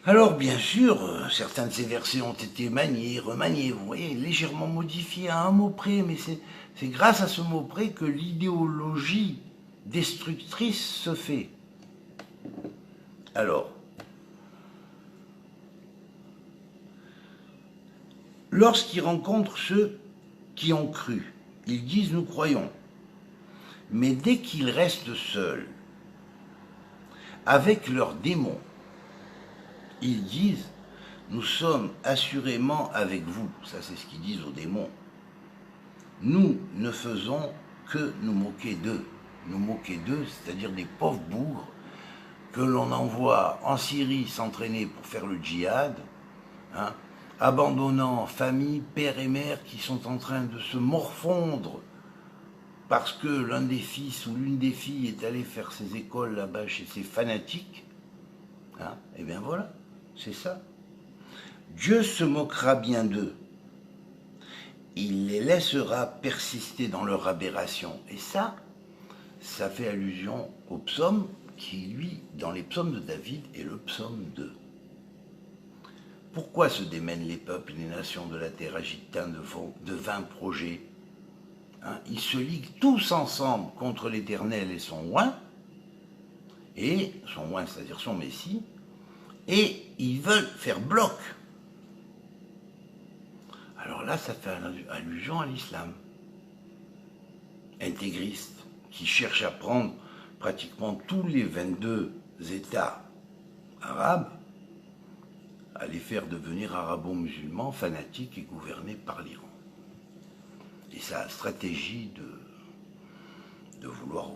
Alors bien sûr, certains de ces versets ont été maniés, remaniés, vous voyez, légèrement modifiés à un mot près, mais c'est grâce à ce mot près que l'idéologie destructrice se fait. Alors, lorsqu'ils rencontrent ceux qui ont cru, ils disent « nous croyons ». Mais dès qu'ils restent seuls, avec leurs démons, ils disent « nous sommes assurément avec vous ». Ça, c'est ce qu'ils disent aux démons. Nous ne faisons que nous moquer d'eux. Nous moquer d'eux, c'est-à-dire des pauvres bougres que l'on envoie en Syrie s'entraîner pour faire le djihad, hein, abandonnant famille, père et mère qui sont en train de se morfondre parce que l'un des fils ou l'une des filles est allé faire ses écoles là-bas chez ces fanatiques. Hein, et bien voilà, c'est ça. Dieu se moquera bien d'eux. Il les laissera persister dans leur aberration. Et ça fait allusion au psaume qui, lui, dans les psaumes de David, est le psaume 2. Pourquoi se démènent les peuples et les nations de la terre agitant de vains projets, hein? Ils se liguent tous ensemble contre l'Éternel et son oint, c'est-à-dire son Messie, et ils veulent faire bloc. Alors là, ça fait allusion à l'islam intégriste, qui cherche à prendre pratiquement tous les 22 États arabes, à les faire devenir arabo-musulmans, fanatiques et gouvernés par l'Iran. Et sa stratégie de vouloir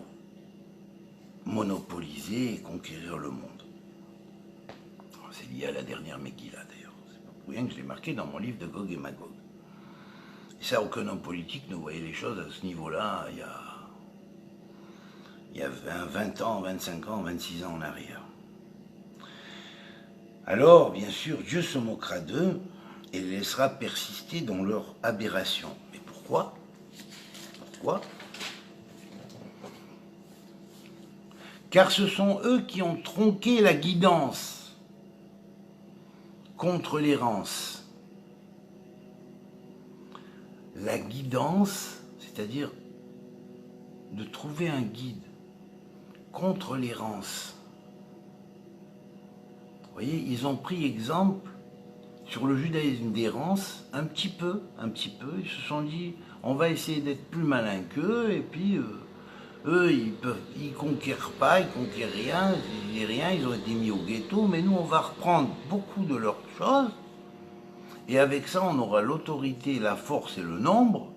monopoliser et conquérir le monde. C'est lié à la dernière Megillah d'ailleurs. C'est pas pour rien que je l'ai marqué dans mon livre de Gog et Magog. Et ça, aucun homme politique ne voyait les choses à ce niveau-là il y a 20 ans, 25 ans, 26 ans en arrière. Alors, bien sûr, Dieu se moquera d'eux et les laissera persister dans leur aberration. Mais pourquoi? Pourquoi? Car ce sont eux qui ont tronqué la guidance contre l'errance. La guidance, c'est-à-dire de trouver un guide contre l'errance. Vous voyez, ils ont pris exemple sur le judaïsme d'errance, un petit peu, ils se sont dit, on va essayer d'être plus malin qu'eux, et puis eux, ils conquièrent pas, ils conquièrent rien, ils ont été mis au ghetto, mais nous, on va reprendre beaucoup de leurs choses, et avec ça, on aura l'autorité, la force et le nombre,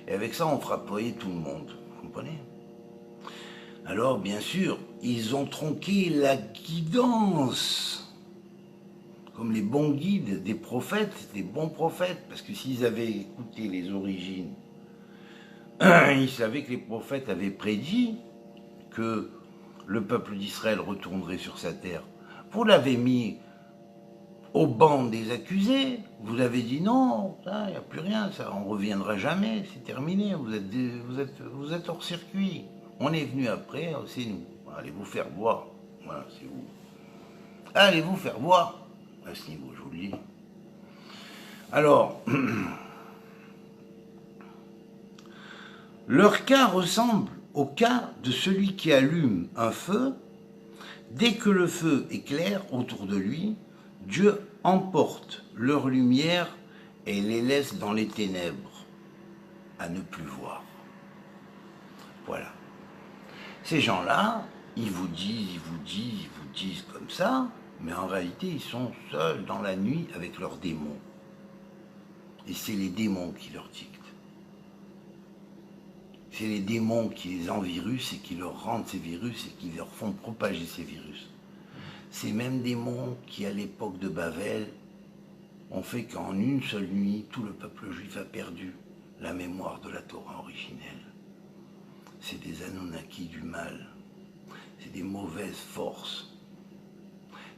et avec ça, on fera ployer tout le monde, vous comprenez? Alors, bien sûr, ils ont tronqué la guidance, comme les bons guides des prophètes, des bons prophètes, parce que s'ils avaient écouté les origines, ils savaient que les prophètes avaient prédit que le peuple d'Israël retournerait sur sa terre. Vous l'avez mis au banc des accusés, vous avez dit non, il n'y a plus rien, ça, on ne reviendra jamais, c'est terminé, vous êtes hors circuit. On est venu après, c'est nous. Allez vous faire voir. Voilà, c'est vous. Allez vous faire voir. À ce niveau, je vous le dis. Alors, leur cas ressemble au cas de celui qui allume un feu. Dès que le feu éclaire autour de lui, Dieu emporte leur lumière et les laisse dans les ténèbres, à ne plus voir. Voilà. Ces gens-là, ils vous disent comme ça, mais en réalité, ils sont seuls dans la nuit avec leurs démons. Et c'est les démons qui leur dictent. C'est les démons qui les envirusent et qui leur rendent ces virus et qui leur font propager ces virus. Ces mêmes démons qui, à l'époque de Babel, ont fait qu'en une seule nuit, tout le peuple juif a perdu la mémoire de la Torah originelle. C'est des Anunnakis du mal. C'est des mauvaises forces.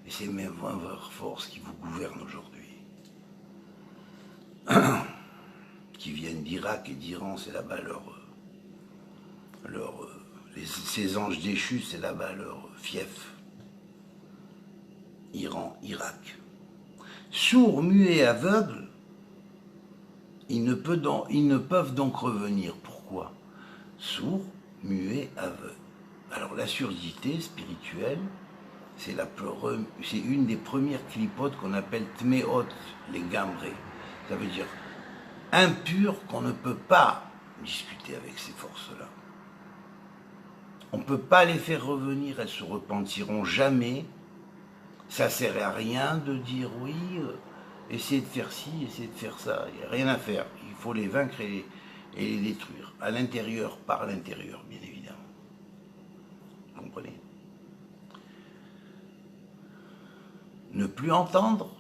Et Et c'est même leurs forces qui vous gouvernent aujourd'hui. Qui viennent d'Irak et d'Iran, c'est là-bas ces anges déchus, c'est là-bas leur fief. Iran, Irak. Sourds, muets, aveugles, ils ne peuvent donc revenir. Pourquoi? Sourds, muets, aveugles. Alors la surdité spirituelle, c'est une des premières clipotes qu'on appelle tmeot, les gambrés. Ça veut dire impur, qu'on ne peut pas discuter avec ces forces-là. On ne peut pas les faire revenir, elles se repentiront jamais. Ça ne sert à rien de dire oui, essayez de faire ci, essayez de faire ça. Il n'y a rien à faire. Il faut les vaincre et les détruire. À l'intérieur, par l'intérieur, bien évidemment. Vous comprenez? Ne plus entendre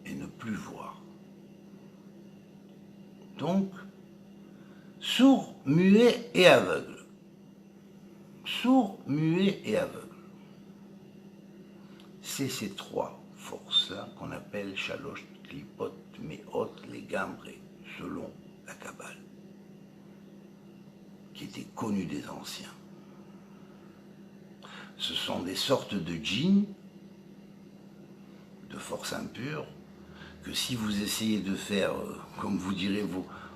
et ne plus voir. Donc, sourds, muets et aveugles. Sourds, muets et aveugles. C'est ces trois forces-là qu'on appelle Shalosh, Klipot, Meot, les Gambrés, selon la Kabbale, qui était connue des anciens. Ce sont des sortes de djinns, de forces impures, que si vous essayez de faire, comme vous direz,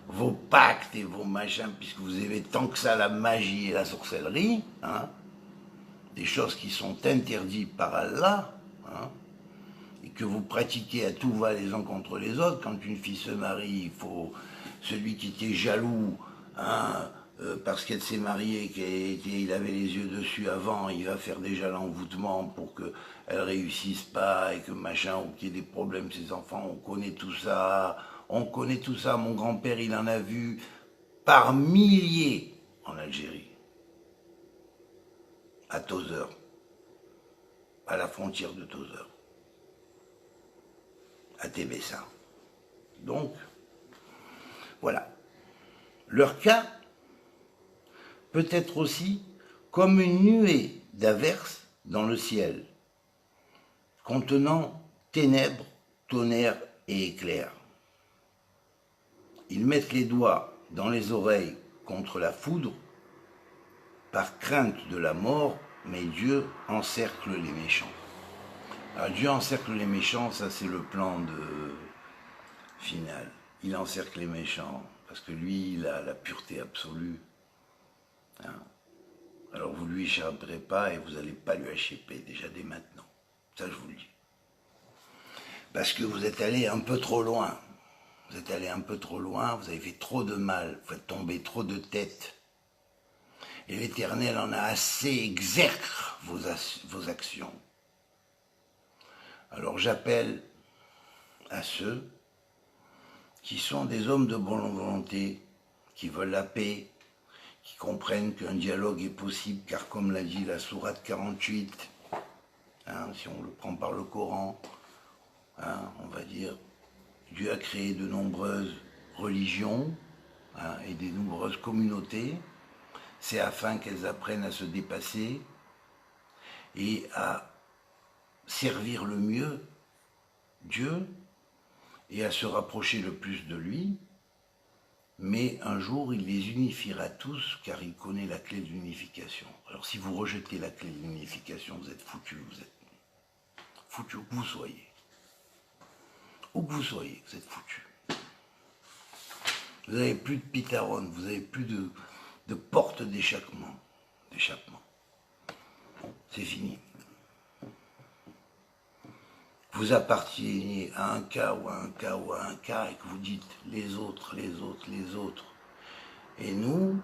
vos pactes et vos machins, puisque vous aimez tant que ça la magie et la sorcellerie, hein, des choses qui sont interdites par Allah, hein, et que vous pratiquez à tout va les uns contre les autres. Quand une fille se marie, il faut celui qui était jaloux, hein, parce qu'elle s'est mariée, qu'il avait les yeux dessus avant, il va faire déjà l'envoûtement pour qu'elle réussisse pas et que machin, ou qu'il y ait des problèmes, ses enfants, on connaît tout ça, mon grand-père il en a vu par milliers en Algérie, à Tozeur, à la frontière de Tozeur, à Tébessa. Donc, voilà. Leur cas peut être aussi comme une nuée d'averses dans le ciel, contenant ténèbres, tonnerres et éclairs. Ils mettent les doigts dans les oreilles contre la foudre, par crainte de la mort, mais Dieu encercle les méchants. Alors Dieu encercle les méchants, ça c'est le plan final. Il encercle les méchants, parce que lui, il a la pureté absolue. Hein. Alors vous lui échapperez pas et vous n'allez pas lui échapper, déjà dès maintenant. Ça je vous le dis. Parce que vous êtes allé un peu trop loin. Vous êtes allé un peu trop loin, vous avez fait trop de mal, vous faites tomber trop de têtes. Et l'Éternel en a assez exercre vos actions. Alors j'appelle à ceux qui sont des hommes de bonne volonté, qui veulent la paix, qui comprennent qu'un dialogue est possible, car comme l'a dit la sourate 48, hein, si on le prend par le Coran, hein, on va dire, Dieu a créé de nombreuses religions, hein, et de nombreuses communautés, c'est afin qu'elles apprennent à se dépasser et à servir le mieux Dieu et à se rapprocher le plus de lui, mais un jour il les unifiera tous car il connaît la clé de l'unification. Alors si vous rejetez la clé de l'unification, vous êtes foutus, où que vous soyez. Où que vous soyez, vous êtes foutus. Vous n'avez plus de pitaron, vous n'avez plus de porte d'échappement. C'est fini. Vous appartenez à un cas ou à un cas ou à un cas et que vous dites les autres, les autres, les autres. Et nous,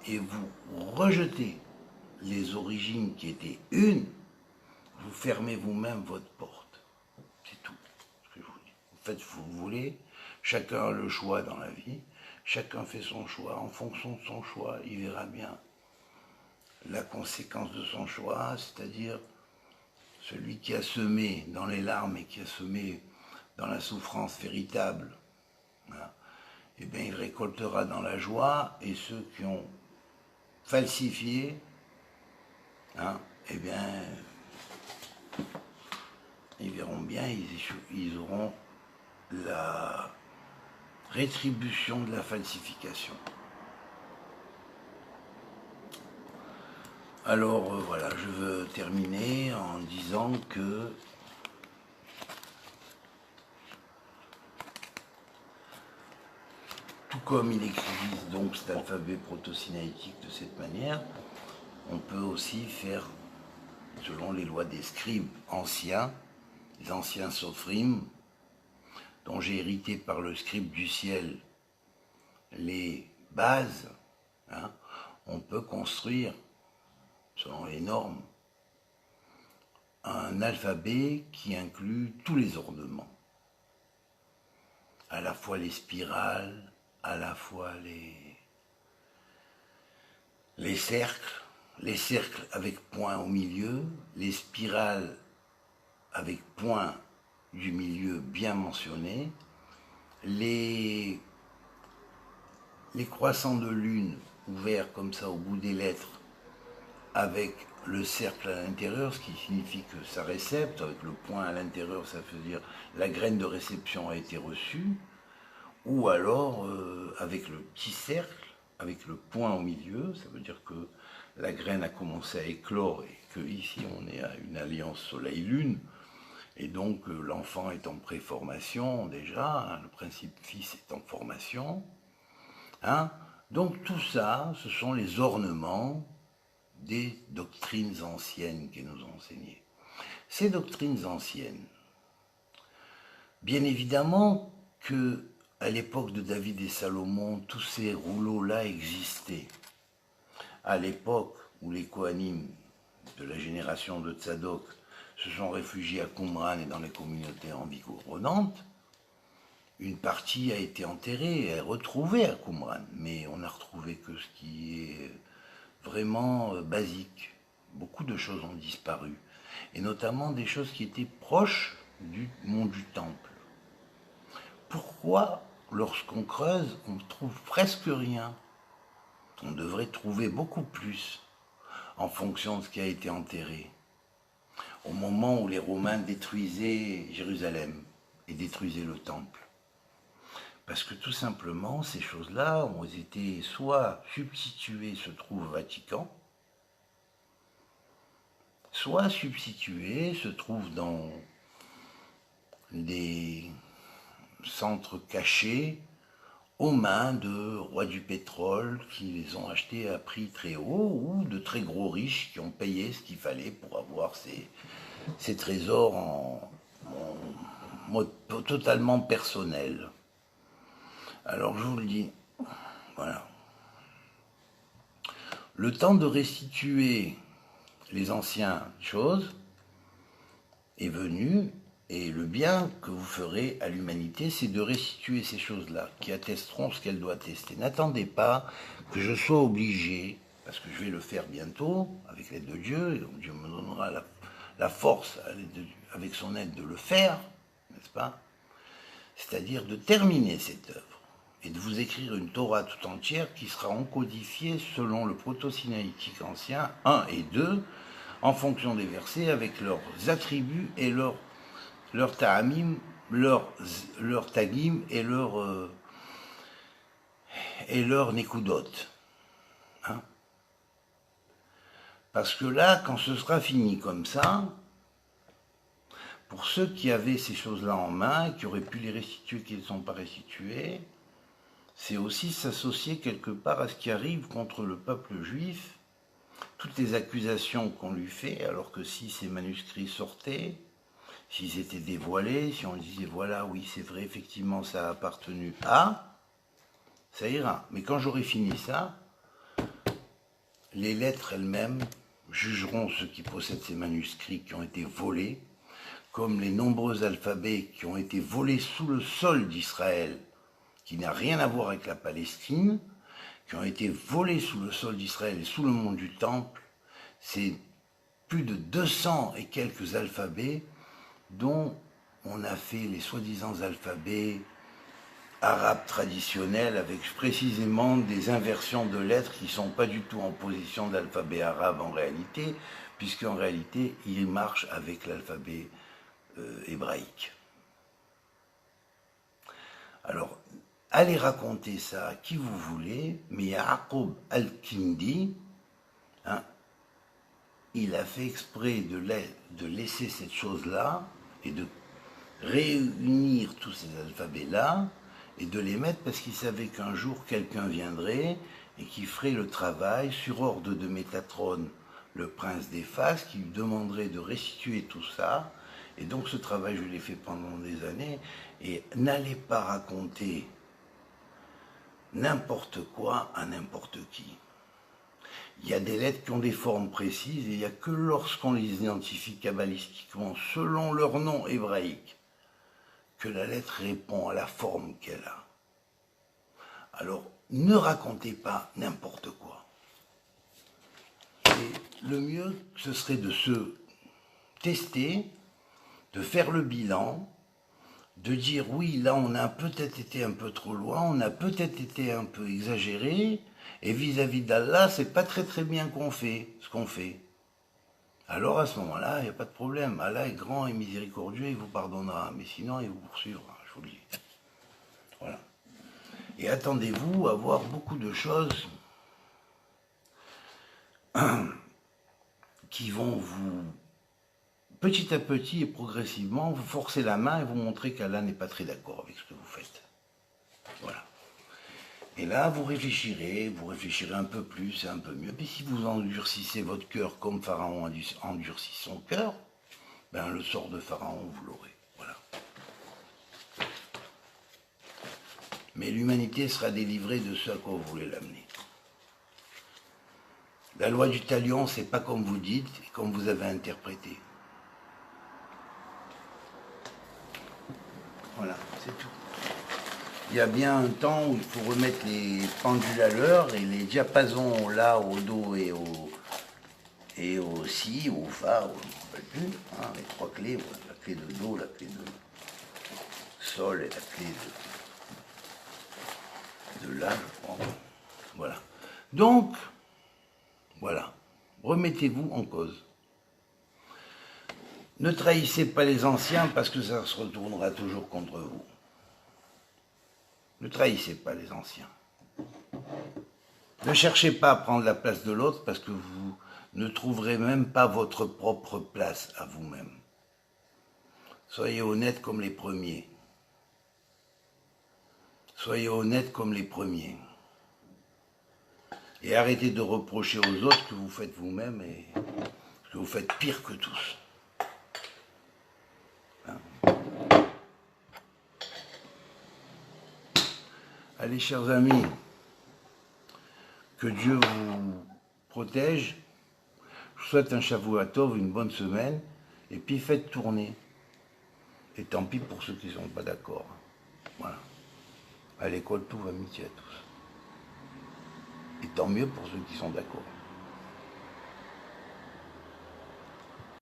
et vous rejetez les origines qui étaient une, vous fermez vous-même votre porte. C'est tout ce que je vous dis. Vous faites ce que vous voulez, chacun a le choix dans la vie, chacun fait son choix. En fonction de son choix, il verra bien la conséquence de son choix, c'est-à-dire celui qui a semé dans les larmes et qui a semé dans la souffrance véritable, voilà, eh bien, il récoltera dans la joie, et ceux qui ont falsifié, hein, eh bien, ils verront bien, ils auront la rétribution de la falsification. Alors voilà, je veux terminer en disant que tout comme il existe donc cet alphabet proto-sinaïtique de cette manière, on peut aussi faire, selon les lois des scribes anciens, les anciens sophrim, dont j'ai hérité par le scribe du ciel les bases, hein, on peut construire, selon les normes, un alphabet qui inclut tous les ornements, à la fois les spirales, à la fois les cercles avec point au milieu, les spirales avec point du milieu bien mentionné, les croissants de lune ouverts comme ça au bout des lettres avec le cercle à l'intérieur, ce qui signifie que ça récepte, avec le point à l'intérieur, ça veut dire la graine de réception a été reçue, ou alors avec le petit cercle, avec le point au milieu, ça veut dire que la graine a commencé à éclore et que ici on est à une alliance soleil-lune, et donc l'enfant est en préformation déjà, hein, le principe fils est en formation. Hein. Donc tout ça, ce sont les ornements des doctrines anciennes qui nous ont enseignées. Ces doctrines anciennes, bien évidemment que à l'époque de David et Salomon, tous ces rouleaux-là existaient. À l'époque où les Kohanim de la génération de Tzadok se sont réfugiés à Qumran et dans les communautés environnantes, une partie a été enterrée et retrouvée à Qumran, mais on n'a retrouvé que ce qui est vraiment basique. Beaucoup de choses ont disparu, et notamment des choses qui étaient proches du mont du Temple. Pourquoi, lorsqu'on creuse, on ne trouve presque rien? On devrait trouver beaucoup plus en fonction de ce qui a été enterré. Au moment où les Romains détruisaient Jérusalem et détruisaient le Temple. Parce que tout simplement, ces choses-là ont été soit substituées, se trouve au Vatican, soit substituées, se trouvent dans des centres cachés aux mains de rois du pétrole qui les ont achetés à prix très haut ou de très gros riches qui ont payé ce qu'il fallait pour avoir ces trésors en mode totalement personnel. Alors je vous le dis, voilà. Le temps de restituer les anciennes choses est venu, et le bien que vous ferez à l'humanité, c'est de restituer ces choses-là, qui attesteront ce qu'elles doivent attester. N'attendez pas que je sois obligé, parce que je vais le faire bientôt, avec l'aide de Dieu, et donc Dieu me donnera la force, avec son aide, de le faire, n'est-ce pas? C'est-à-dire de terminer cette œuvre, et de vous écrire une Torah tout entière qui sera encodifiée selon le proto-sinaïtique ancien 1 et 2, en fonction des versets, avec leurs attributs et leurs ta'amim, leurs tagim et leurs nekudot. Hein? Parce que là, quand ce sera fini comme ça, pour ceux qui avaient ces choses-là en main, qui auraient pu les restituer, qui ne les sont pas restitués, c'est aussi s'associer quelque part à ce qui arrive contre le peuple juif, toutes les accusations qu'on lui fait, alors que si ces manuscrits sortaient, s'ils étaient dévoilés, si on disait voilà, oui, c'est vrai, effectivement, ça a appartenu à, ça ira. Mais quand j'aurai fini ça, les lettres elles-mêmes jugeront ceux qui possèdent ces manuscrits qui ont été volés, comme les nombreux alphabets qui ont été volés sous le sol d'Israël, qui n'a rien à voir avec la Palestine, qui ont été volés sous le sol d'Israël et sous le mont du Temple. C'est plus de 200 et quelques alphabets dont on a fait les soi-disant alphabets arabes traditionnels avec précisément des inversions de lettres qui ne sont pas du tout en position d'alphabet arabe en réalité, puisqu'en réalité, ils marchent avec l'alphabet hébraïque. Alors, allez raconter ça à qui vous voulez, mais Yacoub al-Kindi, hein, il a fait exprès de laisser cette chose-là et de réunir tous ces alphabets-là et de les mettre parce qu'il savait qu'un jour quelqu'un viendrait et qui ferait le travail sur ordre de Métatron, le prince des Phas, qui lui demanderait de restituer tout ça. Et donc ce travail, je l'ai fait pendant des années. Et n'allez pas raconter n'importe quoi à n'importe qui. Il y a des lettres qui ont des formes précises et il n'y a que lorsqu'on les identifie kabbalistiquement selon leur nom hébraïque que la lettre répond à la forme qu'elle a. Alors, ne racontez pas n'importe quoi. Et le mieux, ce serait de se tester, de faire le bilan, de dire oui, là on a peut-être été un peu trop loin, on a peut-être été un peu exagéré, et vis-à-vis d'Allah, c'est pas très bien ce qu'on fait. Alors à ce moment-là, il n'y a pas de problème. Allah est grand et miséricordieux, il vous pardonnera, mais sinon il vous poursuivra, je vous le dis. Voilà. Et attendez-vous à voir beaucoup de choses qui vont vous, petit à petit et progressivement, vous forcer la main et vous montrer qu'Allah n'est pas très d'accord avec ce que vous faites. Voilà. Et là, vous réfléchirez un peu plus et un peu mieux. Puis si vous endurcissez votre cœur comme Pharaon endurcit son cœur, ben le sort de Pharaon, vous l'aurez. Voilà. Mais l'humanité sera délivrée de ce à quoi vous voulez l'amener. La loi du talion, c'est pas comme vous dites et comme vous avez interprété. Voilà, c'est tout. Il y a bien un temps où il faut remettre les pendules à l'heure et les diapasons là, au do et au si, au fa, je ne me rappelle plus, hein, les trois clés, la clé de do, la clé de sol et la clé de la, je crois. Voilà. Donc, voilà. Remettez-vous en cause. Ne trahissez pas les anciens parce que ça se retournera toujours contre vous. Ne trahissez pas les anciens. Ne cherchez pas à prendre la place de l'autre parce que vous ne trouverez même pas votre propre place à vous-même. Soyez honnêtes comme les premiers. Soyez honnêtes comme les premiers. Et arrêtez de reprocher aux autres ce que vous faites vous-même et que vous faites pire que tous. Hein? Allez, chers amis, que Dieu vous protège. Je vous souhaite un Shavuot Tov, une bonne semaine, et puis faites tourner. Et tant pis pour ceux qui ne sont pas d'accord. Voilà. À l'école, tout va midi à tous. Et tant mieux pour ceux qui sont d'accord.